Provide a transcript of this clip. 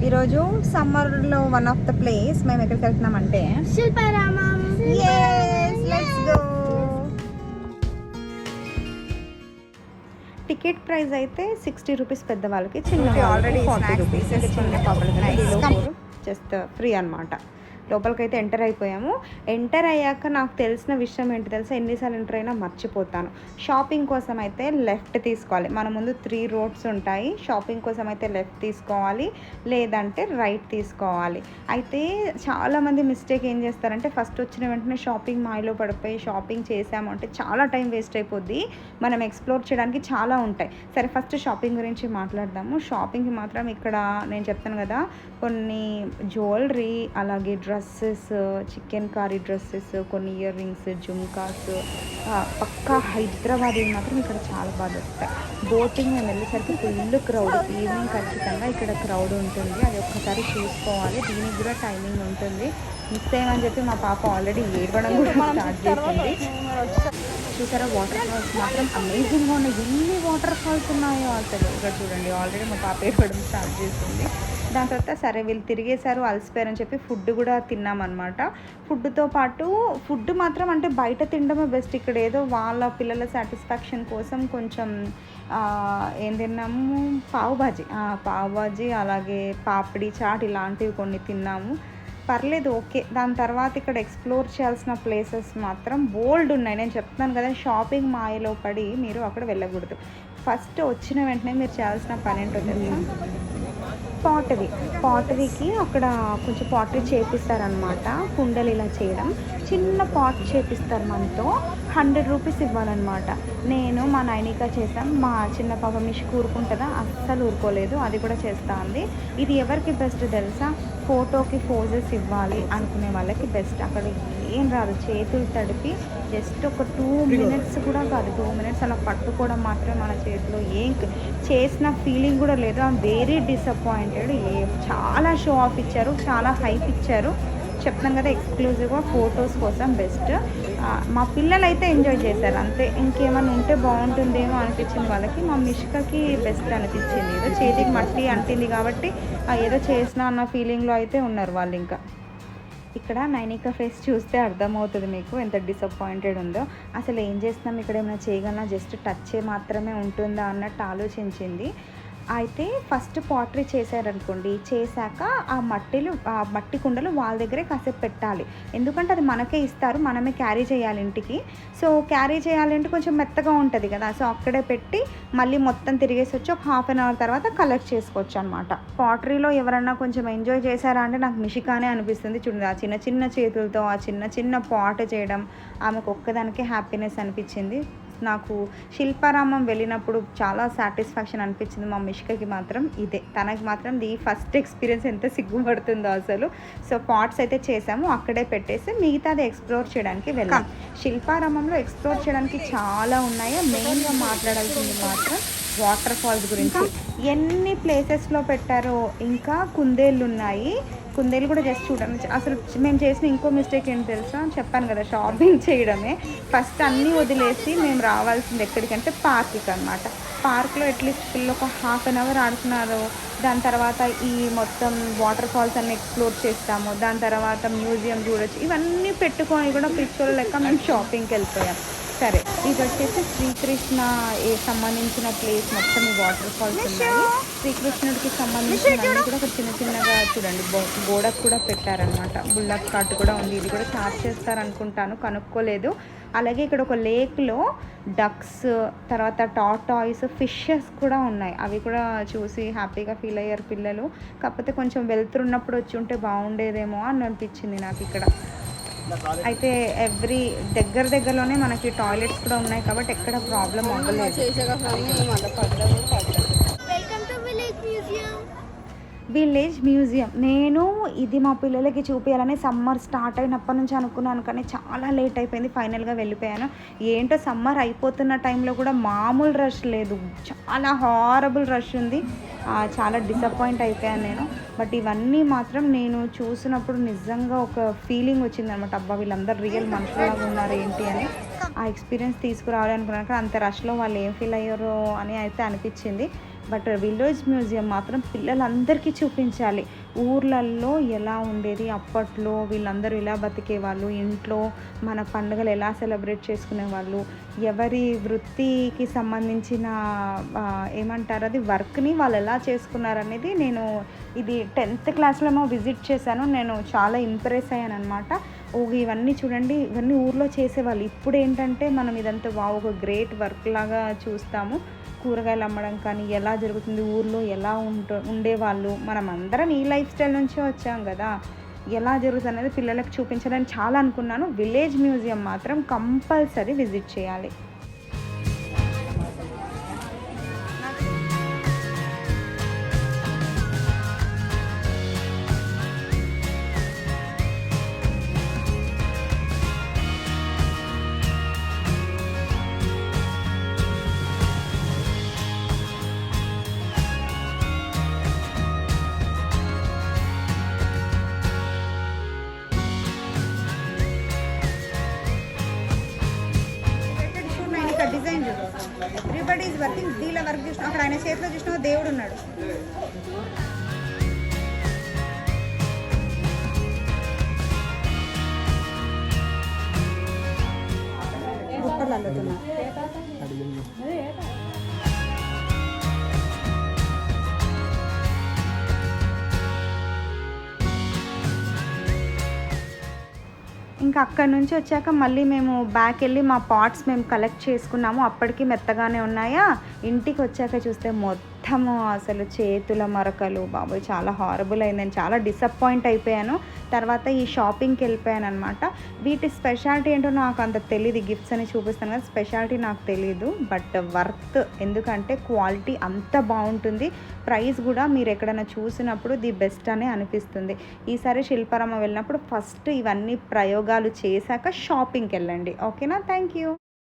ఈరోజు సమ్మర్లో one of the place మేము ఎక్కడికి వెళ్తున్నామంటే Shilparamam. Let's go. Ticket price అయితే 60 రూపీస్ పెద్దవాళ్ళకి, చిన్న ఆల్రెడీ 40 రూపీస్. చిన్న పాపలకి జస్ట్ ఫ్రీ అనమాట. లోపలికైతే ఎంటర్ అయిపోయాము. ఎంటర్ అయ్యాక నాకు తెలిసిన విషయం ఏంటి తెలుసా, ఎన్నిసార్లు ఎంటర్ అయినా మర్చిపోతాను. షాపింగ్ కోసం అయితే లెఫ్ట్ తీసుకోవాలి. మన ముందు 3 రోడ్స్ ఉంటాయి. షాపింగ్ కోసం అయితే లెఫ్ట్ తీసుకోవాలి, లేదంటే రైట్ తీసుకోవాలి. అయితే చాలామంది మిస్టేక్ ఏం చేస్తారంటే ఫస్ట్ వచ్చిన వెంటనే షాపింగ్ మాయలో పడిపోయి షాపింగ్ చేసాము అంటే చాలా టైం వేస్ట్ అయిపోద్ది. మనం ఎక్స్ప్లోర్ చేయడానికి చాలా ఉంటాయి. సరే, ఫస్ట్ షాపింగ్ గురించి మాట్లాడదాము. షాపింగ్కి మాత్రం ఇక్కడ నేను చెప్తాను కదా, కొన్ని జ్యువెలరీ, అలాగే డ్రెస్సెస్, చికెన్ కారీ డ్రెస్సెస్, కొన్ని ఇయర్ రింగ్స్, జుమ్కాస్, పక్కా హైదరాబాదీ మాత్రం ఇక్కడ చాలా బాగా దొరుకుతాయి. బోటింగ్ మేము వెళ్ళేసరికి ఫుల్ క్రౌడ్. ఈవినింగ్ ఖచ్చితంగా ఇక్కడ క్రౌడ్ ఉంటుంది, అది ఒక్కసారి చూసుకోవాలి. దీనికి కూడా టైమింగ్ ఉంటుంది. మిస్ అయ్యమని చెప్పి మా పాప ఆల్రెడీ ఏడవడం కూడా స్టార్ట్ చేసింది. చూసారా, వాటర్ ఫాల్స్ మాత్రం అమేజింగ్గా ఉన్నాయి. ఎన్ని వాటర్ ఫాల్స్ ఉన్నాయో అసలు. ఇక్కడ చూడండి, ఆల్రెడీ మా పాప ఏడవడం స్టార్ట్ చేసింది. దాని తర్వాత సరే వీళ్ళు తిరిగేశారు, అలసిపోయారని చెప్పి ఫుడ్ కూడా తిన్నామన్నమాట. ఫుడ్తో పాటు ఫుడ్ మాత్రం అంటే బయట తినడమే బెస్ట్. ఇక్కడ ఏదో వాళ్ళ పిల్లల సాటిస్ఫాక్షన్ కోసం కొంచెం ఏం తిన్నాము, పావుబాజీ, అలాగే పాపిడి చాట్ ఇలాంటివి కొన్ని తిన్నాము. పర్లేదు, ఓకే. దాని తర్వాత ఇక్కడ ఎక్స్ప్లోర్ చేయాల్సిన ప్లేసెస్ మాత్రం బోల్డ్ ఉన్నాయి. నేను చెప్తున్నాను కదా, షాపింగ్ మాయలో పడి మీరు అక్కడ వెళ్ళకూడదు. ఫస్ట్ వచ్చిన వెంటనే మీరు చేయాల్సిన పని ఏంటో తెలుసా, పాటరీకి అక్కడ కొంచెం పాటరీ చేపిస్తారనమాట. కుండలు ఇలా చేయడం, చిన్న పాట్ చేపిస్తారు. మనతో 100 రూపీస్ ఇవ్వాలన్నమాట. నేను మా నైనిక చేసాం. మా చిన్న పాప మిషి ఊరుకుంటుందా, అస్సలు ఊరుకోలేదు, అది కూడా చేస్తా ఉంది. ఇది ఎవరికి బెస్ట్ తెలుసా, ఫోటోకి పోజెస్ ఇవ్వాలి అనుకునే వాళ్ళకి బెస్ట్. అక్కడ ఏం రాదు, చేతులు తడిపి జస్ట్ ఒక 2 మినిట్స్ కూడా కాదు, 2 మినిట్స్ అలా పట్టుకోవడం మాత్రమే. మన చేతిలో ఏం చేసిన ఫీలింగ్ కూడా లేదు. I'm very disappointed. చాలా షో ఆఫ్ ఇచ్చారు, చాలా హైప్ ఇచ్చారు. చెప్తాను కదా, ఎక్స్క్లూజివ్గా ఫొటోస్ కోసం బెస్ట్. మా పిల్లలు అయితే ఎంజాయ్ చేశారు అంతే. ఇంకేమైనా ఉంటే బాగుంటుందేమో అనిపించింది వాళ్ళకి. మా మిష్కకి బెస్ట్ అనిపించింది. ఏదో చేతికి మట్టి అంటింది కాబట్టి ఏదో చేసినా అన్న ఫీలింగ్లో అయితే ఉన్నారు వాళ్ళు. ఇంకా ఇక్కడ నైనిక ఫేస్ చూస్తే అర్థమవుతుంది మీకు ఎంత డిసప్పాయింటెడ్ ఉందో. అసలు ఏం చేస్తున్నాం ఇక్కడ, ఏమైనా చేయగలనా, జస్ట్ టచ్ మాత్రమే ఉంటుందా అన్నట్టు ఆలోచించింది. అయితే ఫస్ట్ పాటరీ చేశారనుకోండి, చేశాక ఆ మట్టి కుండలు వాళ్ళ దగ్గరే కాసేపు పెట్టాలి. ఎందుకంటే అది మనకే ఇస్తారు, మనమే క్యారీ చేయాలి ఇంటికి. సో క్యారీ చేయాలంటే కొంచెం మెత్తగా ఉంటుంది కదా, సో అక్కడే పెట్టి మళ్ళీ మొత్తం తిరిగేసి వచ్చి ఒక 1/2 అవర్ తర్వాత కలెక్ట్ చేసుకోవచ్చు అనమాట. పాటరీలో ఎవరన్నా కొంచెం ఎంజాయ్ చేశారా అంటే నాకు మిషికానే అనిపిస్తుంది. చూడండి, ఆ చిన్న చిన్న చేతులతో ఆ చిన్న చిన్న పాట్ చేయడం ఆమెకు ఒక్కదానికే హ్యాపీనెస్ అనిపించింది. నాకు శిల్పారామం వెళ్ళినప్పుడు చాలా సాటిస్ఫాక్షన్ అనిపించింది. మా మిష్కకి మాత్రం ఇదే, తనకి మాత్రం ది ఫస్ట్ ఎక్స్పీరియన్స్ ఎంత సిగ్గుపడుతుందో అసలు. సో పాట్స్ అయితే చేసాము, అక్కడే పెట్టేసి మిగతాది ఎక్స్ప్లోర్ చేయడానికి వెళ్ళాం. శిల్పారామంలో ఎక్స్ప్లోర్ చేయడానికి చాలా ఉన్నాయి. మెయిన్గా మాట్లాడాల్సింది మాత్రం వాటర్ ఫాల్స్ గురించి. ఎన్ని ప్లేసెస్లో పెట్టారో. ఇంకా కుందేళ్ళు ఉన్నాయి, కుందేలు కూడా జస్ట్ చూడండి. అసలు మేము చేసిన ఇంకో మిస్టేక్ ఏంటి తెలుసా, చెప్పాను కదా షాపింగ్ చేయడమే. ఫస్ట్ అన్నీ వదిలేసి మేము రావాల్సింది ఎక్కడికంటే పార్క్కి అనమాట. పార్క్లో అట్లీస్ట్ పిల్లలు ఒక 1/2 అవర్ ఆడుతున్నారు. దాని తర్వాత ఈ మొత్తం వాటర్ ఫాల్స్ అన్ని ఎక్స్ప్లోర్ చేస్తాము. దాని తర్వాత మ్యూజియం చూడొచ్చు. ఇవన్నీ పెట్టుకొని కూడా పిక్చర్లు లెక్క మేము షాపింగ్కి వెళ్ళిపోయాం. సరే, ఇది వచ్చేసి శ్రీకృష్ణ సంబంధించిన ప్లేస్. మొత్తం ఈ వాటర్ ఫాల్స్ ఉన్నాయి. శ్రీకృష్ణుడికి సంబంధించినవన్నీ కూడా ఒక చిన్న చిన్నగా చూడండి, గోడకు కూడా పెట్టారనమాట. బుల్లక్ కార్ట్ కూడా ఉంది. ఇది కూడా చార్జ్ చేస్తారనుకుంటాను, కనుక్కోలేదు. అలాగే ఇక్కడ ఒక లేక్లో డక్స్, తర్వాత టార్టాయిస్, ఫిషెస్ కూడా ఉన్నాయి. అవి కూడా చూసి హ్యాపీగా ఫీల్ అయ్యారు పిల్లలు. కాకపోతే కొంచెం వెళ్తున్నప్పుడు వచ్చి ఉంటే బాగుండేదేమో అని అనిపించింది నాకు ఇక్కడ. అయితే దగ్గరలోనే మనకి టాయిలెట్స్ కూడా ఉన్నాయి కాబట్టి ఎక్కడ ప్రాబ్లం అవ్వలేదు. విలేజ్ మ్యూజియం నేను ఇది మా పిల్లలకి చూపించాలని సమ్మర్ స్టార్ట్ అయినప్పటి నుంచి అనుకున్నాను, కానీ చాలా లేట్ అయిపోయింది. ఫైనల్గా వెళ్ళిపోయాను. ఏంటో సమ్మర్ అయిపోతున్న టైంలో కూడా మామూలు రష్ లేదు, చాలా హారబుల్ రష్ ఉంది. చాలా డిసప్పాయింట్ అయిపోయాను నేను. బట్ ఇవన్నీ మాత్రం నేను చూసినప్పుడు నిజంగా ఒక ఫీలింగ్ వచ్చిందనమాట. అబ్బా, వీళ్ళందరూ రియల్ మనుషులాగా ఉన్నారు ఏంటి అని. ఆ ఎక్స్పీరియన్స్ తీసుకురావాలి అనుకున్నాను, కానీ అంత రష్లో వాళ్ళు ఏం ఫీల్ అయ్యారో అని అయితే అనిపించింది. బట్ విలేజ్ మ్యూజియం మాత్రం పిల్లలందరికీ చూపించాలి. ఊర్లల్లో ఎలా ఉండేది అప్పట్లో, వీళ్ళందరూ ఎలా బతికేవాళ్ళు, ఇంట్లో మన పండుగలు ఎలా సెలబ్రేట్ చేసుకునేవాళ్ళు, ఎవరి వృత్తికి సంబంధించిన ఏమంటారు అది వర్క్ని వాళ్ళు ఎలా చేసుకున్నారనేది నేను ఇది 10th క్లాస్లో విజిట్ చేశాను. నేను చాలా ఇంప్రెస్ అయ్యాను అనమాట. ఇవన్నీ చూడండి, ఇవన్నీ ఊర్లో చేసేవాళ్ళు. ఇప్పుడు ఏంటంటే మనం ఇదంతా ఒక గ్రేట్ వర్క్ లాగా చూస్తాము. కూరగాయలు అమ్మడం కానీ ఎలా జరుగుతుంది, ఊర్లో ఎలా ఉండేవాళ్ళు, మనం అందరం ఈ లైఫ్ స్టైల్ నుంచే వచ్చాం కదా, ఎలా జరుగుతుంది అనేది పిల్లలకు చూపించాలని చాలా అనుకున్నాను. విలేజ్ మ్యూజియం మాత్రం కంపల్సరీ విజిట్ చేయాలి. డిజైన్ చూడు, ఎవ్రీబడి ఈజ్ వర్కింగ్. దీనిలో వర్క్ చూసినా అక్కడ ఆయన చేతిలో చూసినా దేవుడు ఉన్నాడు. గుప్పలు అల్లుతున్నా. ఇంకా అక్కడి నుంచి వచ్చాక మళ్ళీ మేము బ్యాక్ వెళ్ళి మా పాట్స్ మేము కలెక్ట్ చేసుకున్నాము. అప్పటికి మెత్తగానే ఉన్నాయా, ఇంటికి వచ్చాక చూస్తే మొత్తము అసలు చేతుల మరకలు, బాబోయ్ చాలా హారబుల్ అయింది. నేను చాలా డిసప్పాయింట్ అయిపోయాను. తర్వాత ఈ షాపింగ్కి వెళ్ళిపోయాను అనమాట. వీటి స్పెషాలిటీ ఏంటో నాకు అంత తెలియదు. గిఫ్ట్స్ అని చూపిస్తాను కదా, స్పెషాలిటీ నాకు తెలియదు. బట్ వర్త్, ఎందుకంటే క్వాలిటీ అంత బాగుంటుంది. ప్రైస్ కూడా మీరు ఎక్కడైనా చూసినప్పుడు ది బెస్ట్ అనే అనిపిస్తుంది. ఈసారి శిల్పారామ వెళ్ళినప్పుడు ఫస్ట్ ఇవన్నీ ప్రయోగాలు చేశాక షాపింగ్కి వెళ్ళండి. ఓకేనా? Thank you.